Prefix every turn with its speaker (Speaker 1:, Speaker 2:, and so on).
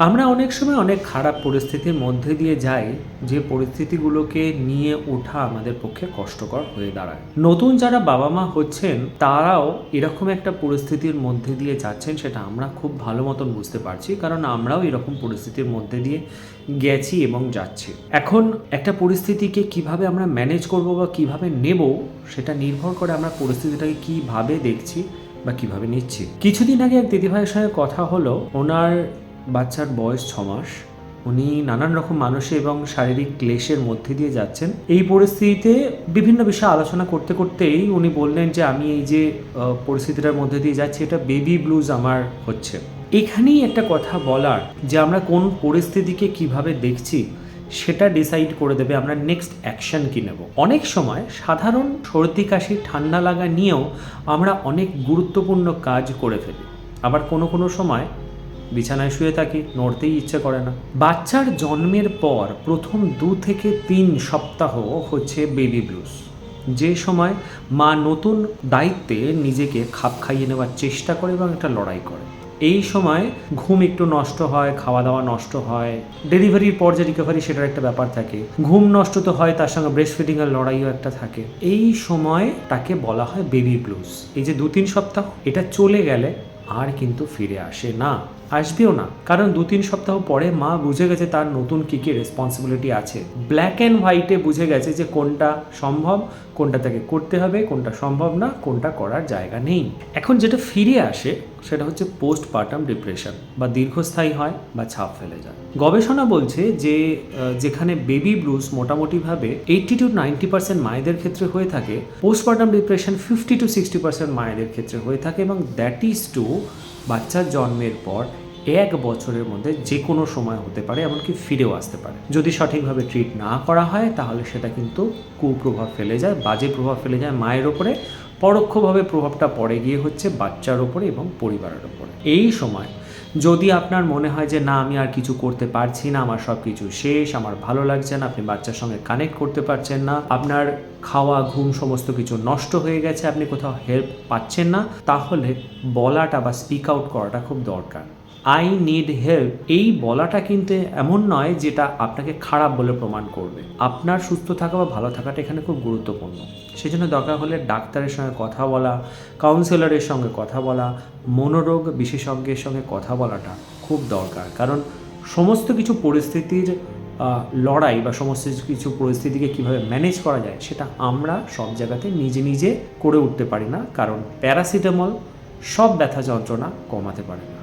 Speaker 1: আমরা অনেক সময় অনেক খারাপ পরিস্থিতির মধ্যে দিয়ে যাই, যে পরিস্থিতিগুলোকে নিয়ে ওঠা আমাদের পক্ষে কষ্টকর হয়ে দাঁড়ায়। নতুন যারা বাবা মা হচ্ছেন তারাও এরকম একটা পরিস্থিতির মধ্যে দিয়ে যাচ্ছেন, সেটা আমরা খুব ভালো মতন বুঝতে পারছি, কারণ আমরাও এরকম পরিস্থিতির মধ্যে দিয়ে গেছি এবং যাচ্ছি। এখন একটা পরিস্থিতিকে কিভাবে আমরা ম্যানেজ করব বা কিভাবে নেব, সেটা নির্ভর করে আমরা পরিস্থিতিটাকে কিভাবে দেখছি বা কিভাবে নিচ্ছি। কিছুদিন আগে এক দিদিভাইয়ের সঙ্গে কথা হলো। ওনার বাচ্চার বয়স 6 মাস। উনি নানান রকম মানসিক এবং শারীরিক ক্লেশের মধ্যে দিয়ে যাচ্ছেন। এই পরিস্থিতিতে বিভিন্ন বিষয়ে আলোচনা করতে করতেই উনি বললেন যে আমি এই যে পরিস্থিতিটার মধ্যে দিয়ে যাচ্ছি, এটা বেবি ব্লুজ আমার হচ্ছে। এখানেই একটা কথা বলার, যে আমরা কোন পরিস্থিতিকে কিভাবে দেখছি সেটা ডিসাইড করে দেবে আমরা নেক্সট অ্যাকশন কী নেব। অনেক সময় সাধারণ সর্দি কাশি ঠান্ডা লাগা নিয়েও আমরা অনেক গুরুত্বপূর্ণ কাজ করে ফেলি। আবার কোনো কোনো সময় বিছানায় শুয়ে থাকি, নড়তেই ইচ্ছে করে না। বাচ্চার জন্মের পর প্রথম 2 থেকে 3 সপ্তাহ হচ্ছে বেবি ব্লুজ, যে সময় মা নতুন দায়িত্বে নিজেকে খাপ খাইয়ে নেওয়ার চেষ্টা করে এবং একটা লড়াই করে। এই সময় ঘুম একটু নষ্ট হয়, খাওয়া দাওয়া নষ্ট হয়, ডেলিভারির পর যে রিকভারি সেটার একটা ব্যাপার থাকে, ঘুম নষ্ট তো হয়, তার সঙ্গে ব্রেস্ট ফিডিংয়ের লড়াইও একটা থাকে। এই সময় তাকে বলা হয় বেবি ব্লুজ। এই যে 2-3 সপ্তাহ এটা চলে গেলে আর কিন্তু ফিরে আসে না, আসবেও না, কারণ 2-3 সপ্তাহ পরে মা বুঝে গেছে তার নতুন কী কী রেসপন্সিবিলিটি আছে। ব্ল্যাক অ্যান্ড হোয়াইটে বুঝে গেছে যে কোনটা সম্ভব, কোনটা তাকে করতে হবে, কোনটা সম্ভব না, কোনটা করার জায়গা নেই। এখন যেটা ফিরে আসে সেটা হচ্ছে পোস্টপার্টাম ডিপ্রেশন, বা দীর্ঘস্থায়ী হয় বা ছাপ ফেলে যায়। গবেষণা বলছে যে যেখানে বেবি ব্লুজ মোটামুটিভাবে 80-90% মায়েদের ক্ষেত্রে হয়ে থাকে, পোস্টপার্টাম ডিপ্রেশন 50-60% মায়েদের ক্ষেত্রে হয়ে থাকে, এবং দ্যাট ইজ টু বাচ্চার জন্মের পর 1 বছরের মধ্যে যে কোনো সময় হতে পারে, এমনকি ফিরেও আসতে পারে। যদি সঠিকভাবে ট্রিট না করা হয় তাহলে সেটা কিন্তু কুপ্রভাব ফেলে যায়, বাজে প্রভাব ফেলে যায় মায়ের ওপরে। পরোক্ষভাবে প্রভাবটা পড়ে গিয়ে হচ্ছে বাচ্চার ওপরে এবং পরিবারের ওপরে। এই সময় যদি আপনার মনে হয় যে না আমি আর কিছু করতে পারছি না, আমার সব কিছু শেষ, আমার ভালো লাগছে না, আপনি বাচ্চার সঙ্গে কানেক্ট করতে পারছেন না, আপনার খাওয়া ঘুম সমস্ত কিছু নষ্ট হয়ে গেছে, আপনি কোথাও হেল্প পাচ্ছেন না, তাহলে বলাটা বা স্পিক আউট করাটা খুব দরকার। আই নিড হেল্প, এই বলাটা কিন্তু এমন নয় যেটা আপনাকে খারাপ বলে প্রমাণ করবে। আপনার সুস্থ থাকা বা ভালো থাকাটা এখানে খুব গুরুত্বপূর্ণ। সেই জন্য দরকার হলে ডাক্তারের সঙ্গে কথা বলা, কাউন্সিলরের সঙ্গে কথা বলা, মনোরোগ বিশেষজ্ঞের সঙ্গে কথা বলাটা খুব দরকার। কারণ সমস্ত কিছু পরিস্থিতির লড়াই বা সমস্ত কিছু পরিস্থিতিকে কীভাবে ম্যানেজ করা যায় সেটা আমরা সব জায়গাতে নিজে নিজে করে উঠতে পারি না, কারণ প্যারাসিটামল সব ব্যথা যন্ত্রণা কমাতে পারে না।